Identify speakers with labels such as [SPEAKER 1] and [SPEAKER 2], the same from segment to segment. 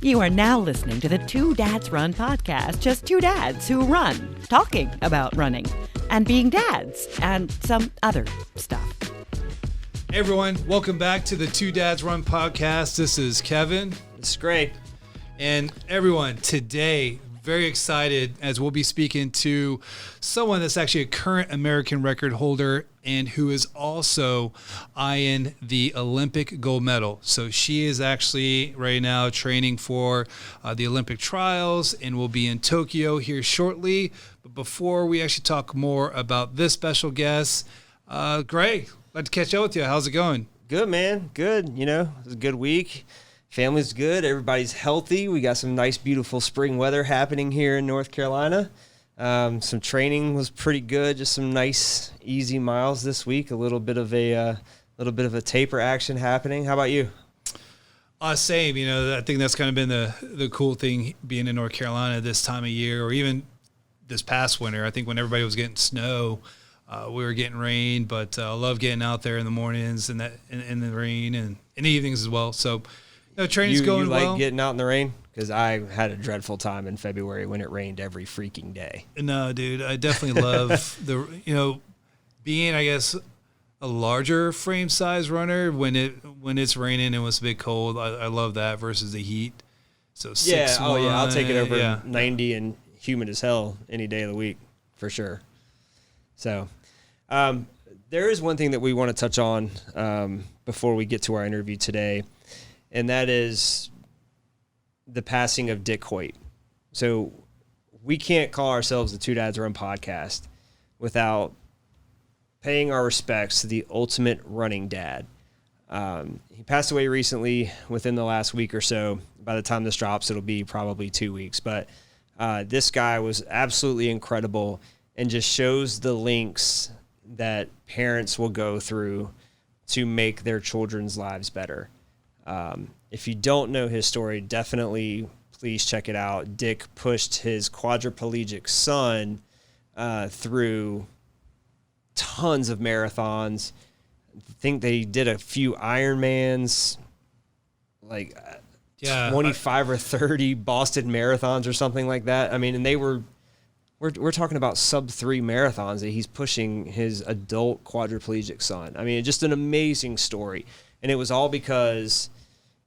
[SPEAKER 1] You are now listening to the Two Dads Run podcast. Just two dads who run, talking about running and being dads and some other stuff.
[SPEAKER 2] Hey everyone, welcome back to the Two Dads Run podcast. This is Kevin.
[SPEAKER 3] It's great.
[SPEAKER 2] And everyone, today, very excited as we'll be speaking to someone that's actually a current American record holder and who is also eyeing the Olympic gold medal. So she is actually right now training for the Olympic trials and will be in Tokyo here shortly. But before we actually talk more about this special guest, Gray, I'd like to catch up with you. How's it going?
[SPEAKER 3] Good, man. Good. You know, it was a good week. Family's good. Everybody's healthy. We got some nice, beautiful spring weather happening here in North Carolina. Some training was pretty good. Just some nice, easy miles this week. A little bit of a taper action happening. How about you?
[SPEAKER 2] Same. You know, I think that's kind of been the cool thing being in North Carolina this time of year, or even this past winter. I think when everybody was getting snow, we were getting rain, but I love getting out there in the mornings and in the rain and in the evenings as well. So. No, training's going well.
[SPEAKER 3] You like getting out in the rain? Because I had a dreadful time in February when it rained every freaking day.
[SPEAKER 2] No, dude, I definitely love being, I guess, a larger frame size runner when it's raining and it was a bit cold. I love that versus the heat. So 6'1",
[SPEAKER 3] I'll take it over
[SPEAKER 2] yeah.
[SPEAKER 3] 90 and humid as hell any day of the week for sure. So, there is one thing that we want to touch on before we get to our interview today. And that is the passing of Dick Hoyt. So we can't call ourselves the Two Dads Run podcast without paying our respects to the ultimate running dad. He passed away recently within the last week or so. By the time this drops, it'll be probably 2 weeks. But this guy was absolutely incredible and just shows the links that parents will go through to make their children's lives better. If you don't know his story, definitely please check it out. Dick pushed his quadriplegic son through tons of marathons. I think they did a few Ironmans, 25 or 30 Boston marathons or something like that. I mean, and we're talking about sub-3 marathons that he's pushing his adult quadriplegic son. I mean, just an amazing story. And it was all because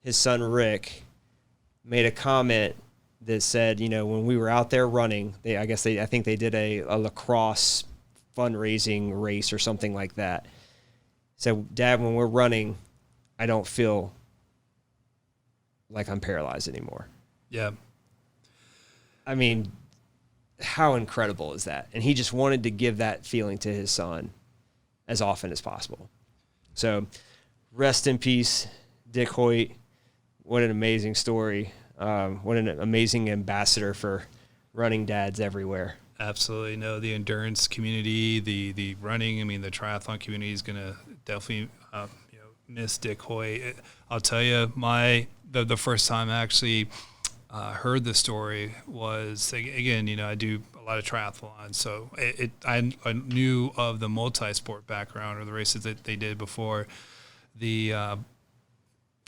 [SPEAKER 3] his son Rick made a comment that said, you know, when we were out there running, I think they did a lacrosse fundraising race or something like that. So, Dad, when we're running, I don't feel like I'm paralyzed anymore.
[SPEAKER 2] Yeah.
[SPEAKER 3] I mean, how incredible is that? And he just wanted to give that feeling to his son as often as possible. So, rest in peace, Dick Hoyt. What an amazing story. What an amazing ambassador for running dads everywhere.
[SPEAKER 2] Absolutely. No, the endurance community, the running, I mean, the triathlon community is going to definitely miss Dick Hoyt. I'll tell you, the first time I actually heard the story was, again, you know, I do a lot of triathlon, so I knew of the multi-sport background or the races that they did before the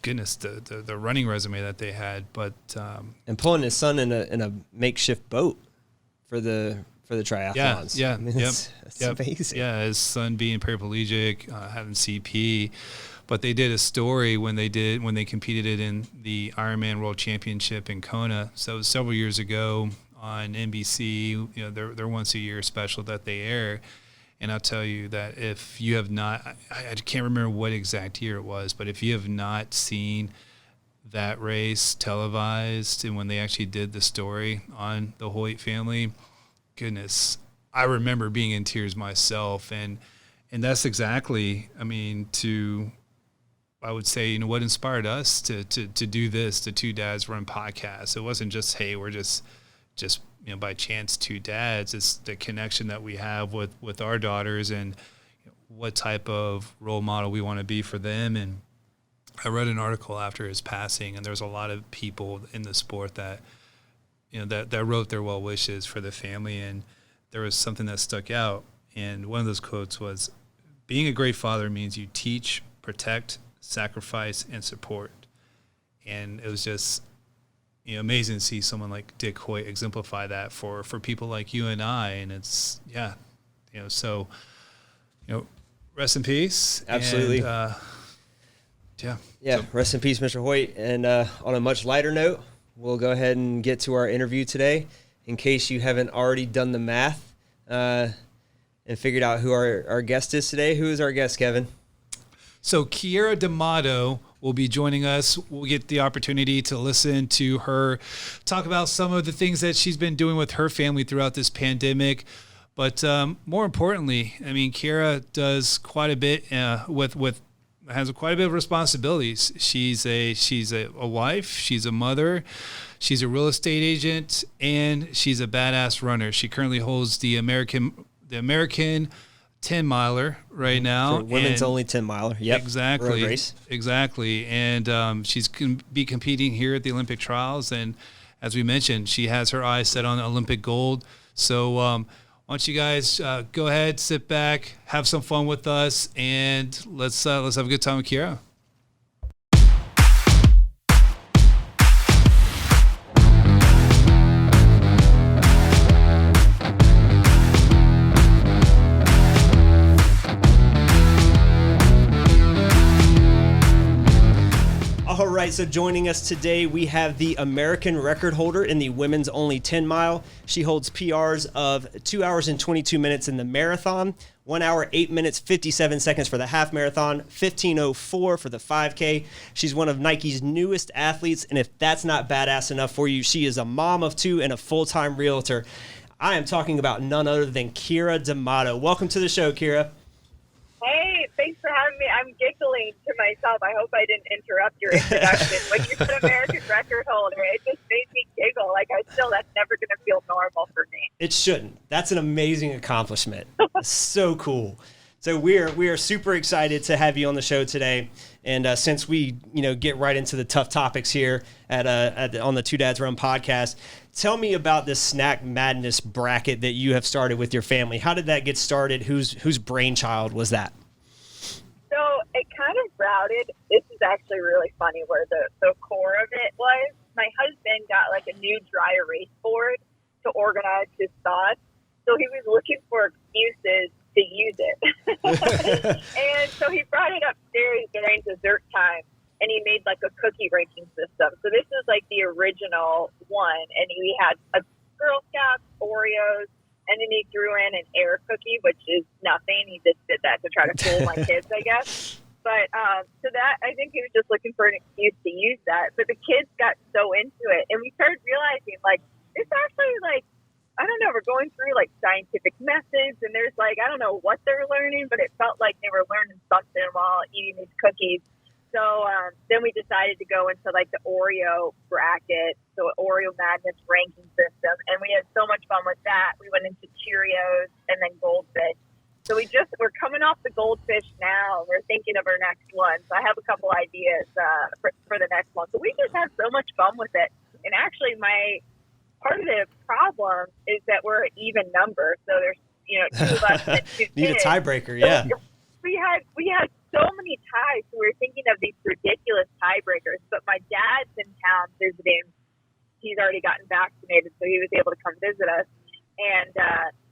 [SPEAKER 2] the running resume that they had, but
[SPEAKER 3] and pulling his son in a makeshift boat for the triathlons.
[SPEAKER 2] Yeah,
[SPEAKER 3] I mean, it's amazing.
[SPEAKER 2] Yeah, his son being paraplegic, having CP, but they did a story when they competed it in the Ironman World Championship in Kona. So it was several years ago on NBC. You know, their once a year special that they air. And I'll tell you that if you have not, I can't remember what exact year it was, but if you have not seen that race televised and when they actually did the story on the Hoyt family, goodness, I remember being in tears myself. And that's exactly, I mean, I would say, you know, what inspired us to do this, the Two Dads Run podcast. It wasn't just, hey, we're just you know, by chance two dads. It's the connection that we have with our daughters and what type of role model we want to be for them. And I read an article after his passing, and there's a lot of people in the sport that, you know, that wrote their well wishes for the family. And there was something that stuck out. And one of those quotes was, being a great father means you teach, protect, sacrifice, and support. And it was just amazing to see someone like Dick Hoyt exemplify that for people like you and I. And it's, so, rest in peace.
[SPEAKER 3] Absolutely.
[SPEAKER 2] And,
[SPEAKER 3] So, rest in peace, Mr. Hoyt. And on a much lighter note, we'll go ahead and get to our interview today. In case you haven't already done the math and figured out who our guest is today. Who is our guest, Kevin?
[SPEAKER 2] So Keira D'Amato will be joining us. We'll get the opportunity to listen to her talk about some of the things that she's been doing with her family throughout this pandemic. But more importantly, I mean, Keira does quite a bit has quite a bit of responsibilities. She's a wife, she's a mother, she's a real estate agent, and she's a badass runner. She currently holds the American 10-miler right now.
[SPEAKER 3] For women's only 10-miler. Yep.
[SPEAKER 2] Exactly.
[SPEAKER 3] Road race.
[SPEAKER 2] Exactly. And she's going to be competing here at the Olympic trials. And as we mentioned, she has her eyes set on Olympic gold. So why don't you guys go ahead, sit back, have some fun with us, and let's have a good time with Keira.
[SPEAKER 3] All right, so joining us today, we have the American record holder in the women's only 10-mile. She holds PRs of 2 hours and 22 minutes in the marathon, 1 hour, 8 minutes, 57 seconds for the half marathon, 15:04 for the 5K. She's one of Nike's newest athletes, and if that's not badass enough for you, she is a mom of two and a full-time realtor. I am talking about none other than Keira D'Amato. Welcome to the show, Keira.
[SPEAKER 4] Hey, thanks for having me. I'm giggling to myself. I hope I didn't interrupt your introduction. When you said American record holder, it just made me giggle. That's never going to feel normal for me.
[SPEAKER 3] It shouldn't. That's an amazing accomplishment. So cool. So we are super excited to have you on the show today. And since we get right into the tough topics here on the Two Dads Run podcast, tell me about this Snack Madness bracket that you have started with your family. How did that get started? Whose brainchild was that?
[SPEAKER 4] So it kind of routed. This is actually really funny where the core of it was. My husband got a new dry erase board to organize his thoughts. So he was looking for excuses to use it. And so he brought it upstairs during dessert time, and he made a cookie ranking system. So this is the original one, and we had a Girl Scouts, Oreos, and then he threw in an air cookie, which is nothing. He just did that to try to fool my kids, I guess. But so that, I think he was just looking for an excuse to use that. But the kids got so into it, and we started realizing it's actually I don't know, we're going through scientific methods, and there's I don't know what they're learning, but it felt like they were learning something while eating these cookies. So then we decided to go into the Oreo bracket, so Oreo Madness ranking system, and we had so much fun with that. We went into Cheerios and then Goldfish. So we're coming off the Goldfish now. We're thinking of our next one. So I have a couple ideas for the next one. So we just have so much fun with it. And actually, part of the problem is that we're an even number. So there's two of us and two kids.
[SPEAKER 3] Need a tiebreaker, yeah.
[SPEAKER 4] So we had so many ties. So we were thinking of these ridiculous tiebreakers. But my dad's in town visiting. He's already gotten vaccinated, so he was able to come visit us. And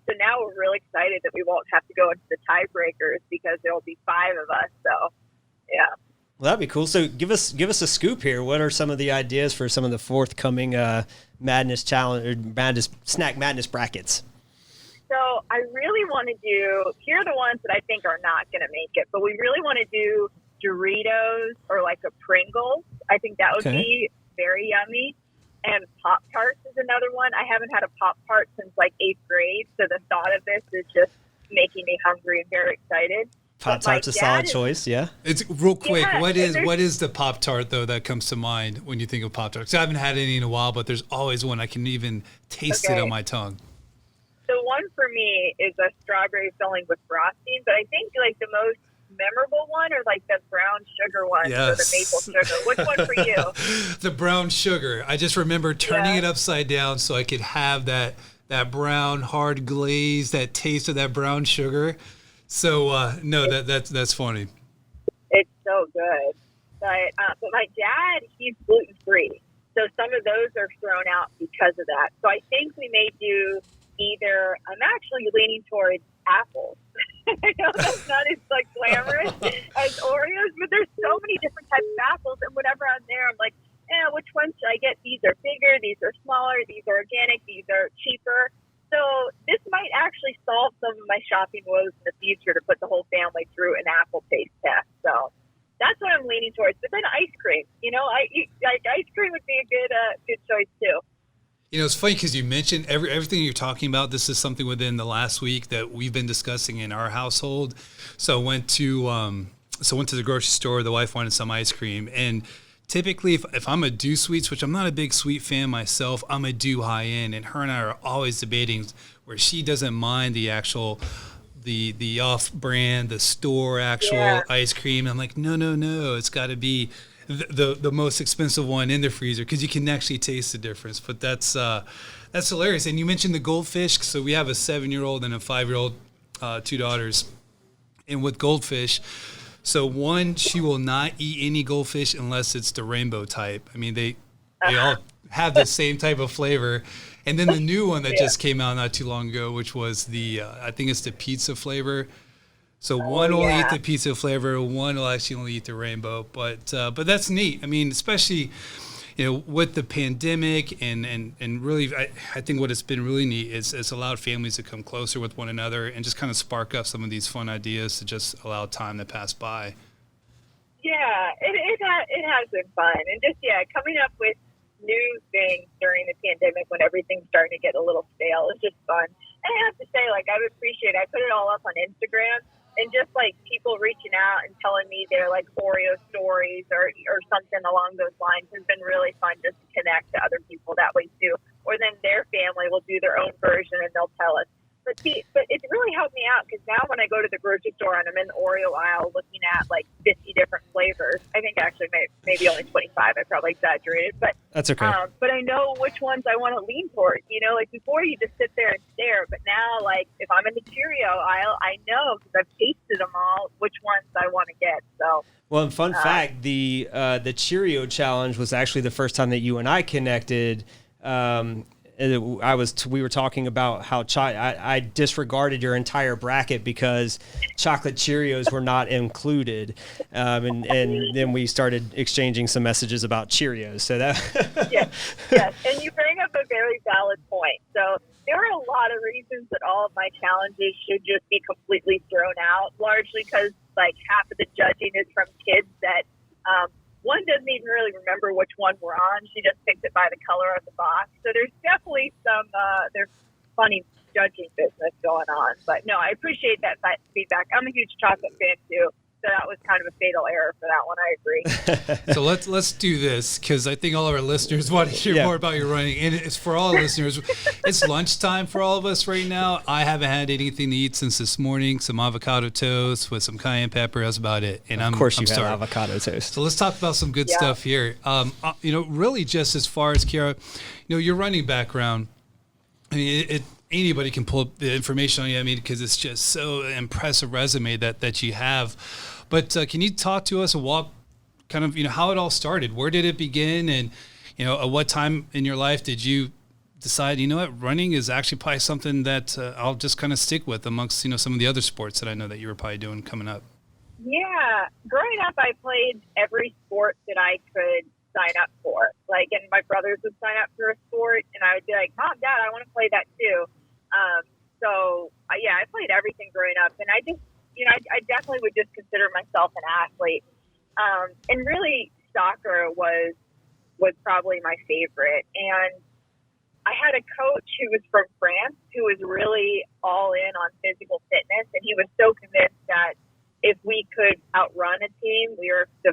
[SPEAKER 4] so now we're really excited that we won't have to go into the tiebreakers because there will be 5 of us. So, yeah.
[SPEAKER 3] Well, that'd be cool. So give us a scoop here. What are some of the ideas for some of the forthcoming Madness Challenge or Snack Madness brackets?
[SPEAKER 4] So I really want to do, here are the ones that I think are not going to make it, but we really want to do Doritos or a Pringles. I think that would be very yummy. And Pop-Tarts is another one. I haven't had a Pop-Tart since 8th grade, so the thought of this is just making me hungry and very excited.
[SPEAKER 3] Pop-Tart's a solid choice, yeah.
[SPEAKER 2] It's real quick.
[SPEAKER 4] Yeah,
[SPEAKER 2] what is the Pop-Tart though that comes to mind when you think of Pop-Tarts? I haven't had any in a while, but there's always one I can even taste it on my tongue.
[SPEAKER 4] The one for me is a strawberry filling with frosting, but I think the most memorable one or the brown sugar one or the maple sugar. Which one for you?
[SPEAKER 2] The brown sugar. I just remember turning it upside down so I could have that brown hard glaze, that taste of that brown sugar. So that's funny.
[SPEAKER 4] It's so good. But my dad, he's gluten free. So some of those are thrown out because of that. So I think we may do either, I'm actually leaning towards apples. I know that's not as like glamorous as Oreos, but there's so many different types of apples, and whenever I'm there, I'm like, which ones should I get? These are bigger, these are smaller, these are organic, these are cheaper. So this might actually solve some of my shopping woes in the future to put the whole family through an apple taste test. So that's what I'm leaning towards. But then ice cream, ice cream would be a good choice too.
[SPEAKER 2] It's funny because you mentioned everything you're talking about. This is something within the last week that we've been discussing in our household. So went to the grocery store. The wife wanted some ice cream, and typically if I'm a do sweets, which I'm not a big sweet fan myself, I'm a do high end. And her and I are always debating where she doesn't mind the actual the off brand, the store actual ice cream. I'm like, no, it's got to be the most expensive one in the freezer because you can actually taste the difference. But that's hilarious. And you mentioned the goldfish. So we have a 7-year-old and a 5-year-old, 2 daughters. And with goldfish, so one, she will not eat any goldfish unless it's the rainbow type. I mean, they all have the same type of flavor. And then the new one that just came out not too long ago, which was the I think it's the pizza flavor. So one will eat the pizza flavor, one will actually only eat the rainbow. But that's neat. I mean, especially with the pandemic and really, I think what it's been really neat is it's allowed families to come closer with one another and just kind of spark up some of these fun ideas to just allow time to pass by.
[SPEAKER 4] Yeah, it has been fun. And just, coming up with new things during the pandemic when everything's starting to get a little stale is just fun. And I have to say, I put it all up on Instagram. And just like people reaching out and telling me their like Oreo stories or something along those lines has been really fun just to connect to other people that way too. Or then their family will do their own version and they'll tell us. But it's really helped me out because now when I go to the grocery store and I'm in the Oreo aisle looking at like 50 different flavors, I think actually maybe only 25, I probably exaggerated, but
[SPEAKER 3] that's okay.
[SPEAKER 4] But I know which ones I want to lean towards. Like before you just sit there and stare, but now like if I'm in the Cheerio aisle, I know because I've tasted them all which ones I want to get. So.
[SPEAKER 3] Well, and fun fact, the Cheerio challenge was actually the first time that you and I connected. We were talking about how I disregarded your entire bracket because chocolate Cheerios were not included, and then we started exchanging some messages about Cheerios. So that
[SPEAKER 4] yes, and you bring up a very valid point. So there are a lot of reasons that all of my challenges should just be completely thrown out, largely because like half of the judging is from kids that. One doesn't even really remember which one we're on. She just picked it by the color of the box. So there's definitely there's funny judging business going on. But no, I appreciate that feedback. I'm a huge chocolate fan too. So that was kind of a fatal error for that one. I agree.
[SPEAKER 2] So let's do this because I think all of our listeners want to hear more about your running. And it's for all listeners. It's lunchtime for all of us right now. I haven't had anything to eat since this morning. Some avocado toast with some cayenne pepper. That's about it. And
[SPEAKER 3] of course,
[SPEAKER 2] I'm
[SPEAKER 3] had avocado toast.
[SPEAKER 2] So let's talk about some good stuff here. Really, just as far as Keira, your running background. I mean, anybody can pull up the information on you. I mean, because it's just so impressive resume that you have. But can you talk to us and walk kind of, how it all started? Where did it begin? And, at what time in your life did you decide, running is actually probably something that I'll just kind of stick with amongst, some of the other sports that I know that you were probably doing coming up?
[SPEAKER 4] Yeah. Growing up, I played every sport that I could sign up for. And my brothers would sign up for a sport, and I would be like, Mom, Dad, I want to play that too. I played everything growing up, and I just, I definitely would just consider myself an athlete. And really, soccer was probably my favorite. And I had a coach who was from France who was really all in on physical fitness, and he was so convinced that if we could outrun a team, we were the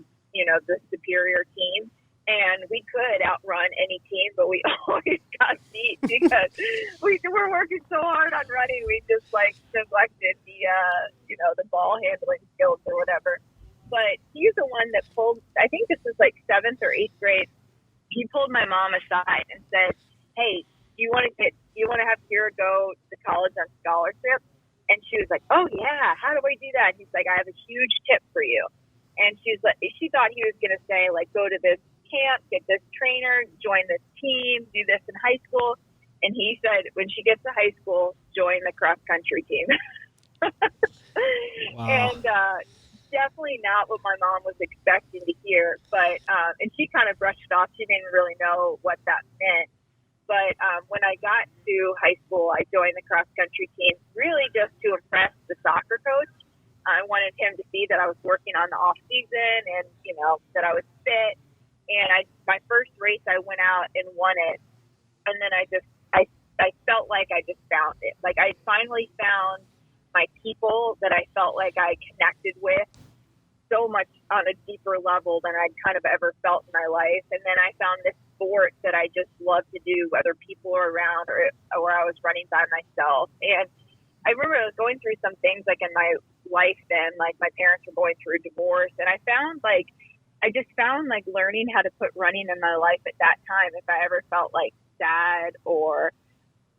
[SPEAKER 4] superior team. And we could outrun any team, but we always got beat because we were working so hard on running. We just neglected the ball handling skills or whatever. But he's the one that pulled, I think this was 7th or 8th grade. He pulled my mom aside and said, "Hey, do you want to have Keira go to college on scholarship?" And she was like, "Oh yeah, how do I do that?" He's like, "I have a huge tip for you." And she thought he was going to say, go to this, camp, get this trainer, join this team, do this in high school. And he said, when she gets to high school, join the cross country team.
[SPEAKER 3] Wow.
[SPEAKER 4] And definitely not what my mom was expecting to hear. But and she kind of brushed it off. She didn't really know what that meant. But when I got to high school, I joined the cross country team really just to impress the soccer coach. I wanted him to see that I was working on the off season and, you know, that I was fit. And my first race, I went out and won it. And then I felt like I just found it. Like I finally found my people that I felt like I connected with so much on a deeper level than I'd kind of ever felt in my life. And then I found this sport that I just love to do, whether people are around or I was running by myself. And I remember I was going through some things like in my life then, like my parents were going through a divorce. And I just found learning how to put running in my life at that time. If I ever felt like sad or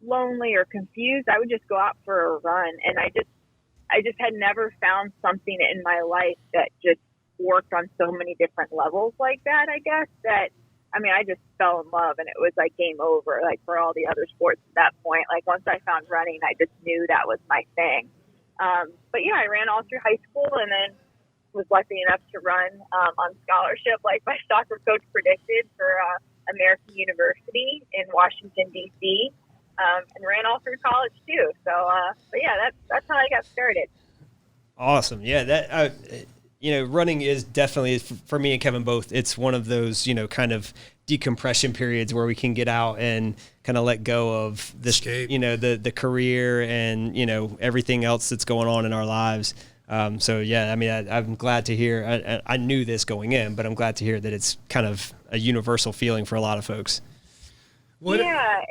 [SPEAKER 4] lonely or confused, I would just go out for a run. And I just had never found something in my life that just worked on so many different levels like that, I guess, that, I mean, I just fell in love and it was like game over, like for all the other sports at that point. Like once I found running, I just knew that was my thing. But yeah, I ran all through high school and then was lucky enough to run on scholarship like my soccer coach predicted for American University in Washington, D.C., and ran all through college too. So, but yeah, that's how I got started.
[SPEAKER 3] Awesome. Yeah, that running is definitely, for me and Kevin both, it's one of those, kind of decompression periods where we can get out and kind of let go of the,
[SPEAKER 2] Escape.
[SPEAKER 3] the career and, everything else that's going on in our lives. So yeah, I mean, I'm glad to hear, I knew this going in, but I'm glad to hear that it's kind of a universal feeling for a lot of folks.
[SPEAKER 4] Yeah.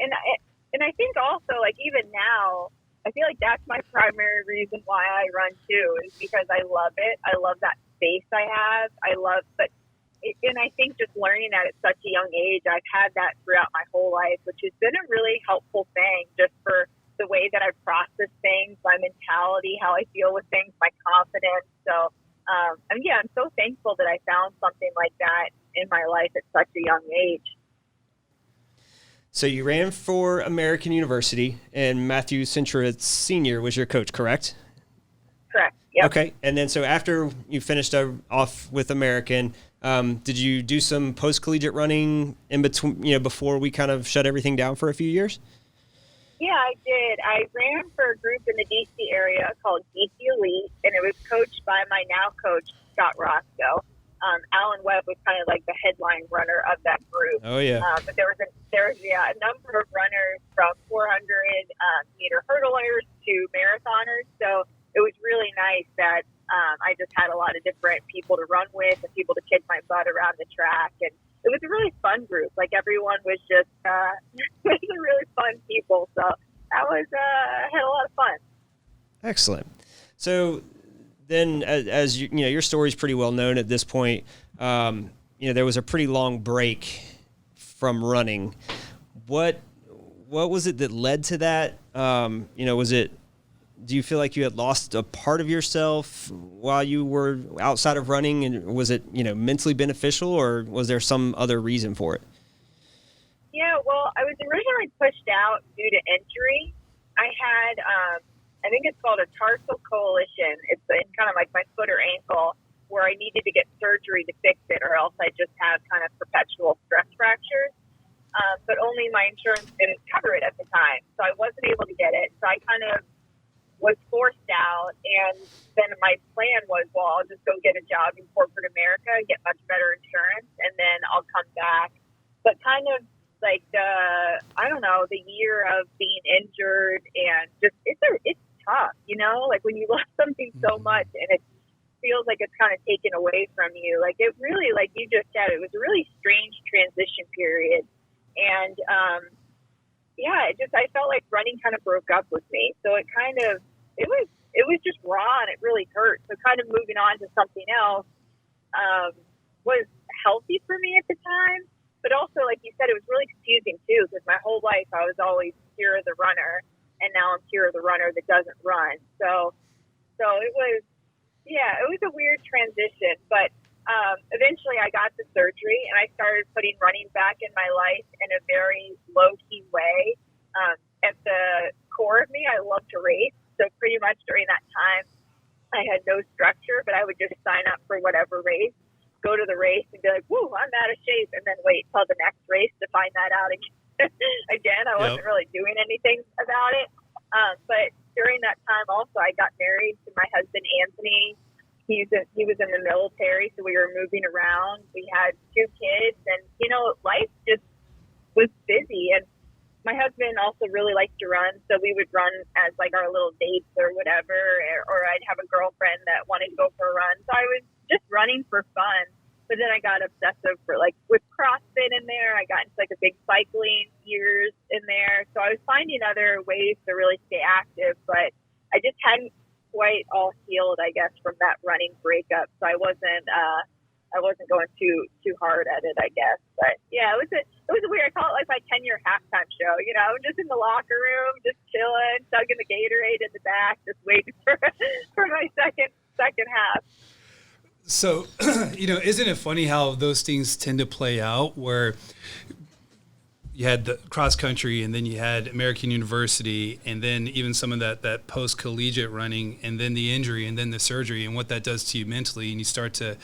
[SPEAKER 4] And I think also, like, even now, I feel like that's my primary reason why I run too, is because I love it. I love that space I have. And I think just learning that at such a young age, I've had that throughout my whole life, which has been a really helpful thing just for the way that I process things, my mentality, how I deal with things, my confidence. So, I'm so thankful that I found something like that in my life at such a young age.
[SPEAKER 3] So you ran for American University, and Matthew Centuritz Sr. was your coach, correct?
[SPEAKER 4] Correct. Yep.
[SPEAKER 3] Okay. And then so after you finished off with American, did you do some post-collegiate running in between, before we kind of shut everything down for a few years?
[SPEAKER 4] Yeah, I did. I ran for a group in the D.C. area called D.C. Elite, and it was coached by my now coach, Scott Roscoe. Alan Webb was kind of like the headline runner of that group.
[SPEAKER 3] Oh, yeah.
[SPEAKER 4] But there was a number of runners from 400-meter hurdlers to marathoners. So it was really nice that I just had a lot of different people to run with and people to kick my butt around the track. And it was a really fun group. Like everyone was just really fun people. So that was had a lot of fun.
[SPEAKER 3] Excellent. So then, as your story's pretty well known at this point. There was a pretty long break from running. What was it that led to that? Do you feel like you had lost a part of yourself while you were outside of running, and was it mentally beneficial, or was there some other reason for it?
[SPEAKER 4] Yeah, well, I was originally pushed out due to injury. I had I think it's called a tarsal coalition. It's in kind of like my foot or ankle, where I needed to get surgery to fix it, or else I just have kind of perpetual stress fractures. But only my insurance didn't cover it at the time, so I wasn't able to get it. So I kind of was forced out, and then my plan was, well, I'll just go get a job in corporate America, get much better insurance, and then I'll come back. But kind of like the year of being injured and just it's tough, like when you love something so much and it feels like it's kind of taken away from you. Like it really, like you just said, it was a really strange transition period. And I felt like running kind of broke up with me. So it was just raw and it really hurt. So kind of moving on to something else was healthy for me at the time. But also, like you said, it was really confusing too, because my whole life I was always Keira the runner, and now I'm Keira the runner that doesn't run. So it was a weird transition. But Eventually I got the surgery and I started putting running back in my life in a very low-key way. At the core of me, I love to race. So pretty much during that time, I had no structure, but I would just sign up for whatever race, go to the race and be like, woo, I'm out of shape, and then wait till the next race to find that out again. I wasn't really doing anything about it. But during that time also, I got married to my husband, Anthony. He was in the military, so we were moving around. We had 2 kids, and, life just was busy. And my husband also really likes to run, so we would run as like our little dates or whatever, or I'd have a girlfriend that wanted to go for a run. So I was just running for fun. But then I got obsessive with CrossFit in there. I got into like a big cycling years in there. So I was finding other ways to really stay active, but I just hadn't quite all healed, I guess, from that running breakup. So I wasn't going too hard at it, I guess. But yeah, it was a weird. I call it like my 10-year halftime show. I'm just in the locker room, just chilling, chugging the Gatorade in the back, just waiting for my second half.
[SPEAKER 2] So, isn't it funny how those things tend to play out, where you had the cross country and then you had American University and then even some of that post collegiate running and then the injury and then the surgery and what that does to you mentally, and you start to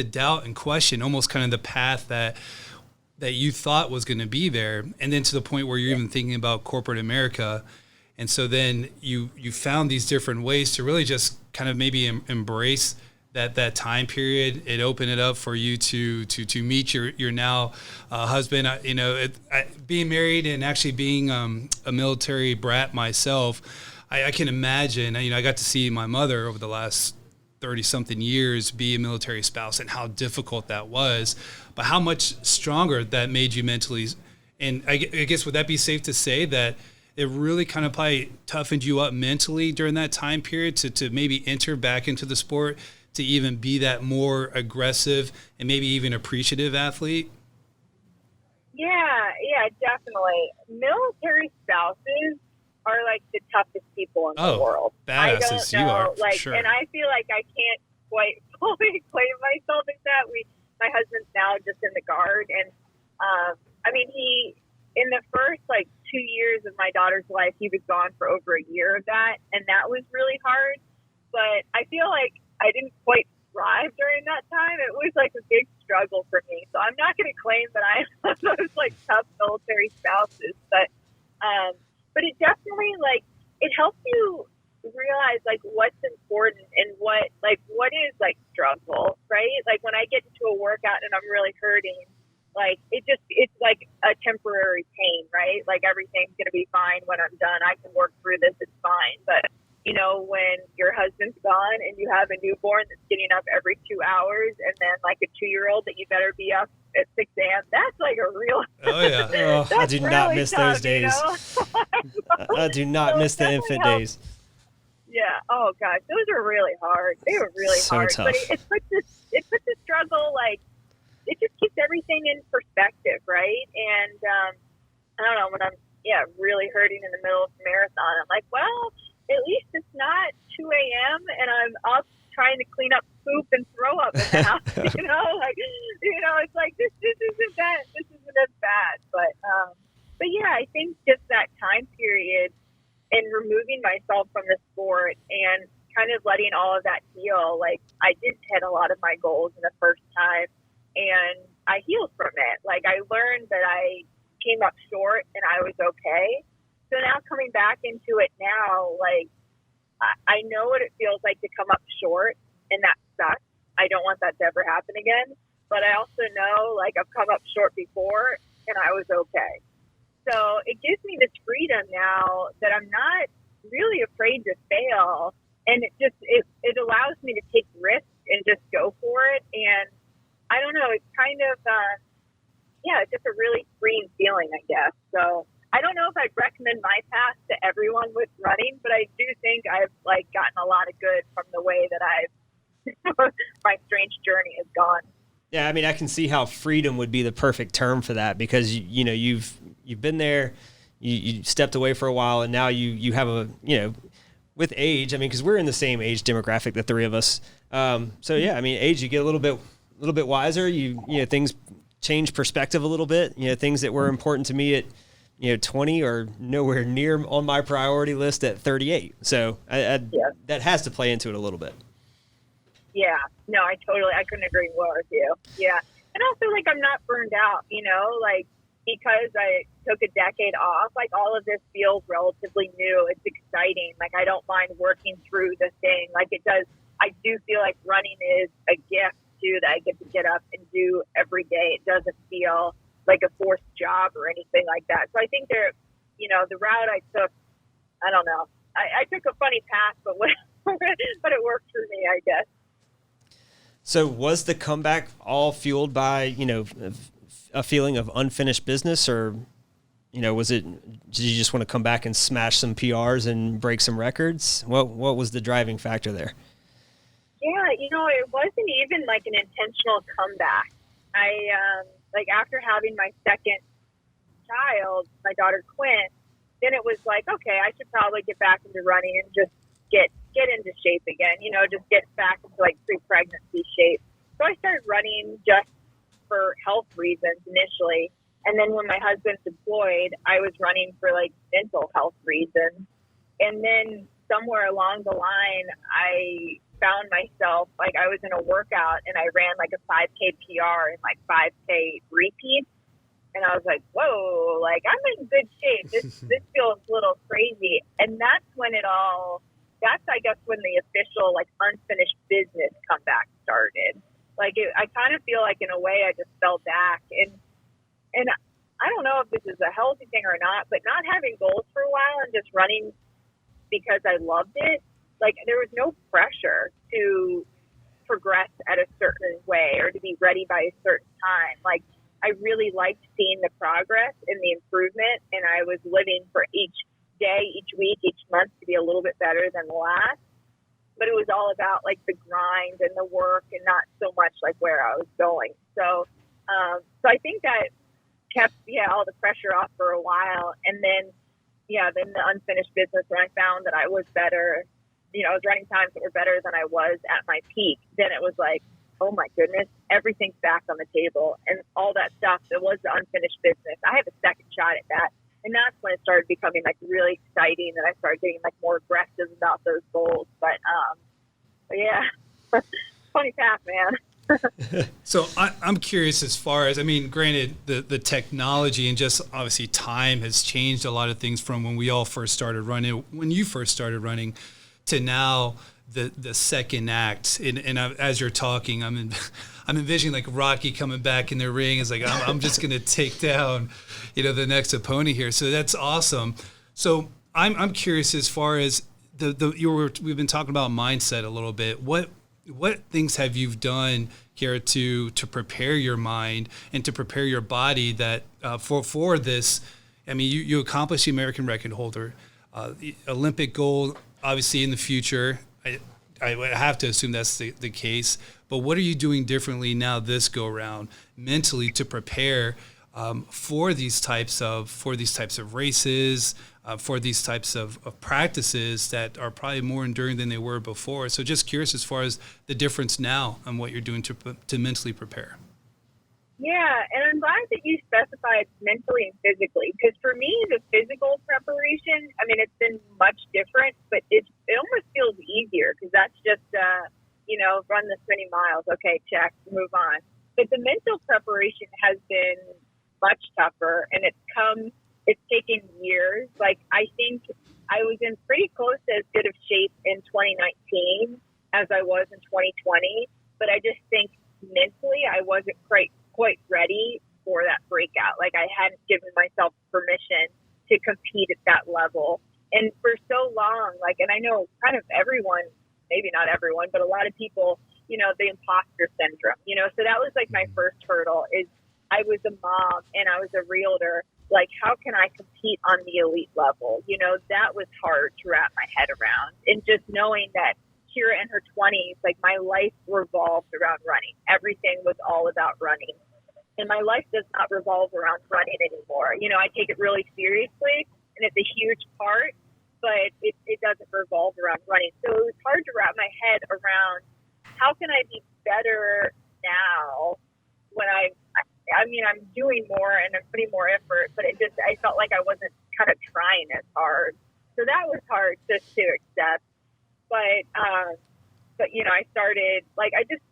[SPEAKER 2] doubt and question almost kind of the path that you thought was going to be there, and then to the point where you're even thinking about corporate America. And so then you found these different ways to really just kind of maybe embrace that time period. It opened it up for you to meet your now husband. Being married and actually being a military brat myself, I can imagine. I got to see my mother over the last 30-something years be a military spouse, and how difficult that was, but how much stronger that made you mentally. And I guess, would that be safe to say that it really kind of probably toughened you up mentally during that time period to maybe enter back into the sport, to even be that more aggressive and maybe even appreciative athlete?
[SPEAKER 4] Yeah, definitely. Military spouses are like the toughest people in the world.
[SPEAKER 2] Badasses you are, for sure.
[SPEAKER 4] And I feel like I can't quite fully claim myself as that. My husband's now just in the Guard, and he in the first 2 years of my daughter's life, he was gone for over a year of that, and that was really hard. But I feel like I didn't quite thrive during that time. It was like a big struggle for me. So I'm not going to claim that I have those tough military spouses, but it definitely it helps you realize what's important and what is struggle, right? When I get into a workout and I'm really hurting, it's like a temporary pain, right? Everything's going to be fine when I'm done. I can work through this. It's fine. But when your husband's gone and you have a newborn that's getting up every 2 hours, and then a 2-year-old that you better be up at 6 a.m., that's a real.
[SPEAKER 2] Oh yeah.
[SPEAKER 3] I do not
[SPEAKER 4] really
[SPEAKER 3] miss
[SPEAKER 4] tough,
[SPEAKER 3] those days. I do not miss the infant days.
[SPEAKER 4] Yeah. Oh gosh, those are really hard. They were really
[SPEAKER 3] so
[SPEAKER 4] hard.
[SPEAKER 3] Tough.
[SPEAKER 4] But it puts the struggle it just keeps everything in perspective, right? And I don't know, when I'm really hurting in the middle of a marathon, I'm like, well, at least it's not 2 a.m. and I'm up trying to clean up poop and throw up in the house. It's this isn't as bad. But yeah, I think just that time period and removing myself from the sport and kind of letting all of that heal. I didn't hit a lot of my goals in the first time, and I healed from it. I learned that I came up short and I was okay. So now coming back into it now, I know what it feels like to come up short, and that sucks. I don't want that to ever happen again. But I also know, I've come up short before, and I was okay. So it gives me this freedom now that I'm not really afraid to fail, and it allows me to take risks and just go for it. And I don't know, it's kind of it's just a really freeing feeling, I guess. So I don't know if I'd recommend my path to everyone with running, but I do think I've gotten a lot of good from the way that my strange journey has gone.
[SPEAKER 3] Yeah, I can see how freedom would be the perfect term for that, because you've been there, you stepped away for a while, and now you have with age, because we're in the same age demographic, the three of us. So yeah, age, you get a little bit little bit wiser. You know, things change perspective a little bit. You know, things that were important to me at 20 are nowhere near on my priority list at 38. So that has to play into it a little bit.
[SPEAKER 4] Yeah, no, I couldn't agree more with you. Yeah. And also, like, I'm not burned out, like, because I took a decade off, like, all of this feels relatively new. It's exciting. Like, I don't mind working through the thing. Like, it does. I do feel like running is a gift, too, that I get to get up and do every day. It doesn't feel like a forced job or anything like that. So I think the route I took, I don't know. I took a funny path, but it worked for me, I guess.
[SPEAKER 3] So was the comeback all fueled by, a feeling of unfinished business, or, did you just want to come back and smash some PRs and break some records? What was the driving factor there?
[SPEAKER 4] Yeah, it wasn't even like an intentional comeback. Like after having my second child, my daughter Quinn, then it was like, okay, I should probably get back into running and just get into shape again, just get back into like pre-pregnancy shape. So I started running just for health reasons initially. And then when my husband's deployed, I was running for like mental health reasons. And then somewhere along the line, I found myself, like I was in a workout and I ran like a 5K PR and like 5K repeats. And I was like, whoa, like I'm in good shape. This feels a little crazy. And that's I guess when the official like unfinished business comeback started. Like I kind of feel like in a way I just fell back. And I don't know if this is a healthy thing or not, but not having goals for a while and just running because I loved it, like there was no pressure to progress at a certain way or to be ready by a certain time. Like I really liked seeing the progress and the improvement, and I was living for each day, each week, each month to be a little bit better than the last. But it was all about like the grind and the work and not so much like where I was going. So I think that kept all the pressure off for a while. And then the unfinished business, when I found that I was better, I was running times that were better than I was at my peak, then it was like, oh my goodness, everything's back on the table. And all that stuff that was the unfinished business, I have a second shot at that. And that's when it started becoming like really exciting, and I started getting like more aggressive about those goals. But yeah, funny path, man.
[SPEAKER 2] So I'm curious as far as, granted, the technology and just obviously time has changed a lot of things from when we all first started running, when you first started running, to now the second act. And as you're talking, I'm envisioning like Rocky coming back in the ring. It's like, I'm just going to take down, the next opponent here. So that's awesome. So I'm curious as far as we've been talking about mindset a little bit. What things have you done, Keira, to prepare your mind and to prepare your body that for this? You accomplished the American record holder, the Olympic gold, obviously in the future. I would have to assume that's the case. But what are you doing differently now this go around mentally to prepare for these types of races, for these types of practices that are probably more enduring than they were before? So just curious as far as the difference now and what you're doing to mentally prepare. Yeah,
[SPEAKER 4] and I'm glad that you specified mentally and physically, because for me, the physical preparation, it's been much different, but it almost feels easier because that's just, run this many miles. Okay, check, move on. But the mental preparation has been much tougher, and it's taken years. Like, I think I was in pretty close to as good of shape in 2019 as I was in 2020, but I just think mentally I wasn't quite ready for that breakout. Like, I hadn't given myself permission to compete at that level. And for so long, and I know kind of everyone, maybe not everyone, but a lot of people, the imposter syndrome, so that was like my first hurdle is I was a mom and I was a realtor. Like, how can I compete on the elite level? That was hard to wrap my head around. And just knowing that Keira in her 20s, like my life revolved around running. Everything was all about running. And my life does not revolve around running anymore. I take it really seriously and it's a huge part, but it doesn't revolve around running. So it was hard to wrap my head around how can I be better now when I mean, I'm doing more and I'm putting more effort, but I felt like I wasn't kind of trying as hard. So that was hard just to accept. But I just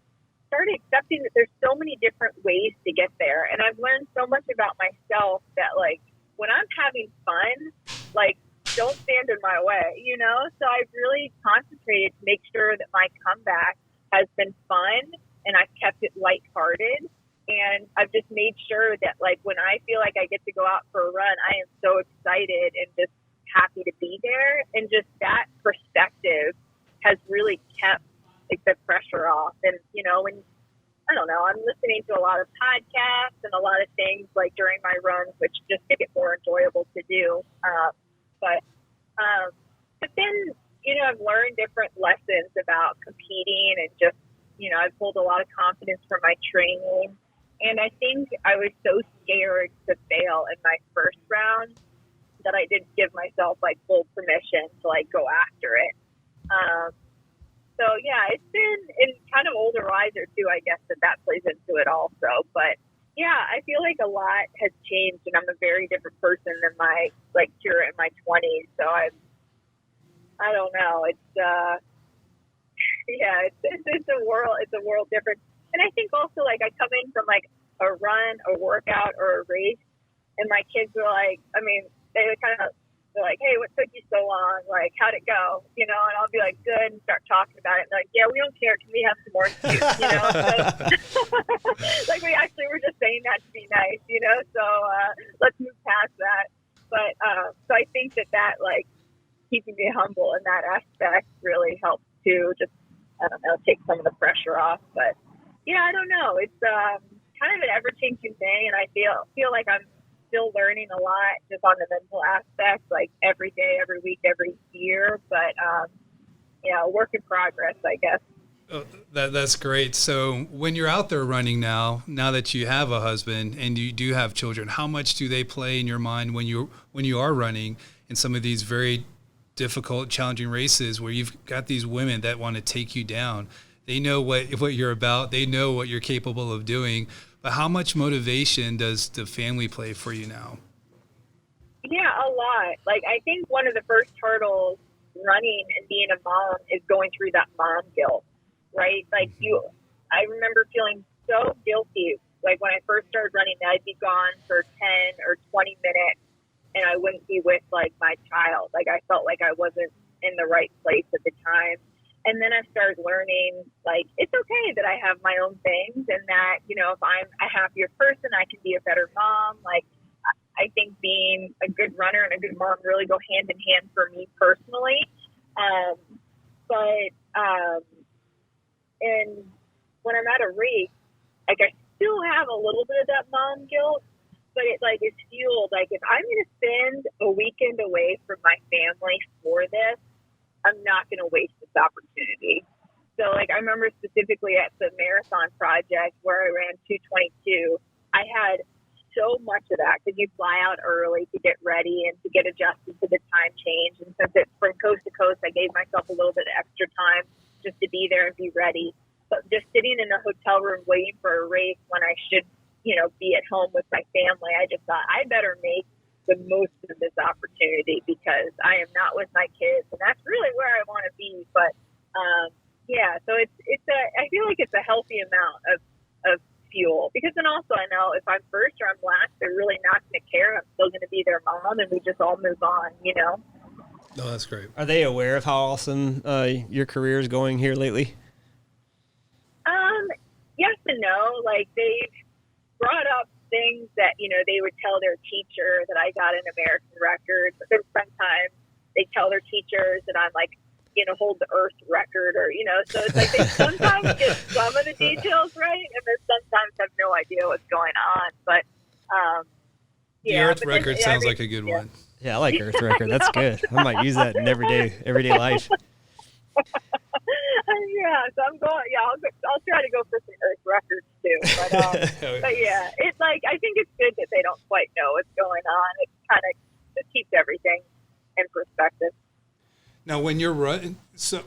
[SPEAKER 4] started accepting that there's so many different ways to get there. And I've learned so much about myself that, like, when I'm having fun, like, don't stand in my way, So I've really concentrated to make sure that my comeback has been fun and I've kept it lighthearted. And I've just made sure that, like, when I feel like I get to go out for a run, I am so excited and just happy to be there. And just that perspective has really kept, like, the pressure off. And, when, I don't know, I'm listening to a lot of podcasts and a lot of things, like, during my runs, which just make it more enjoyable to do. But then, I've learned different lessons about competing and just, I've pulled a lot of confidence from my training. And I think I was so scared to fail in my first round that I didn't give myself, like, full permission to, like, go after it. So, yeah, it's been in kind of older wiser, too, I guess, that plays into it also. But, yeah, I feel like a lot has changed, and I'm a very different person than my, like, Keira in my 20s. So I don't know. It's, yeah, it's a world different. And I think also, like, I come in from, like, a run, a workout, or a race, and my kids were like, they're like, hey, what took you so long? Like, how'd it go? And I'll be like, good, and start talking about it. And they're like, yeah, we don't care. Can we have some more juice? So, like, we actually were just saying that to be nice, So let's move past that. But so I think that, like, keeping me humble in that aspect really helps too. Just, I don't know, take some of the pressure off. But yeah, I don't know. It's kind of an ever-changing thing, and I feel like I'm still learning a lot just on the mental aspect, like, every day, every week, every year. But work in progress, I guess.
[SPEAKER 2] Oh, that's great. So when you're out there running now that you have a husband and you do have children, how much do they play in your mind when you are running in some of these very difficult, challenging races where you've got these women that want to take you down? They know what you're about. They know what you're capable of doing. But how much motivation does the family play for you now?
[SPEAKER 4] Yeah, a lot. Like, I think one of the first hurdles running and being a mom is going through that mom guilt, right? Like, I remember feeling so guilty. Like, when I first started running, I'd be gone for 10 or 20 minutes and I wouldn't be with, like, my child. Like, I felt like I wasn't in the right place at the time. And then I started learning, like, it's okay that I have my own things and that, if I'm a happier person, I can be a better mom. Like, I think being a good runner and a good mom really go hand in hand for me personally. And when I'm at a race, like, I still have a little bit of that mom guilt, but it, like, is fueled. Like, if I'm going to spend a weekend away from my family for this, I'm not going to waste this opportunity. So, like, I remember specifically at the marathon project where I ran 2:22, I had so much of that because you fly out early to get ready and to get adjusted to the time change. And since it's from coast to coast, I gave myself a little bit of extra time just to be there and be ready. But just sitting in a hotel room waiting for a race when I should, be at home with my family, I just thought I better make the most of this opportunity because I am not with my kids, and that's really where I want to be. But so I feel like it's a healthy amount of fuel, because then also I know if I'm first or I'm last, they're really not going to care. I'm still going to be their mom, and we just all move on.
[SPEAKER 2] No, that's great.
[SPEAKER 3] Are they aware of how awesome your career is going here lately?
[SPEAKER 4] Yes and no. Like, they've brought up things that, they would tell their teacher that I got an American record, but then sometimes they tell their teachers that I'm, like, hold the Earth record, or, so it's like they sometimes get some of the details right, and then sometimes have no idea what's going on. But,
[SPEAKER 2] the Earth record sounds like a good one.
[SPEAKER 3] Yeah, I like Earth record. That's good. I might use that in everyday life.
[SPEAKER 4] Yeah, so I'm going. Yeah, I'll try to go for some Earth records too. But yeah, it's like, I think it's good that they don't quite know what's going on. It kind of keeps everything in perspective.
[SPEAKER 2] Now, when you're running, so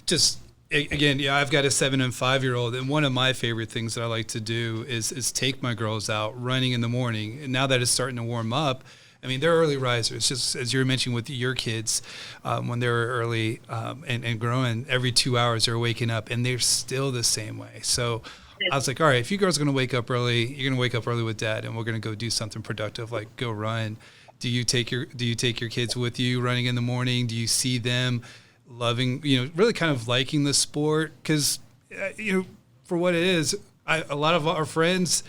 [SPEAKER 2] just Again, yeah, I've got a 7 and 5-year-old, and one of my favorite things that I like to do is take my girls out running in the morning. And now that it's starting to warm up, I mean, they're early risers, just as you were mentioning with your kids, when they were early and growing, every 2 hours they're waking up, and they're still the same way. So I was like, all right, if you girls are going to wake up early, you're going to wake up early with Dad, and we're going to go do something productive, like go run. Do you take your kids with you running in the morning? Do you see them loving, really kind of liking the sport? Because, for what it is, a lot of our friends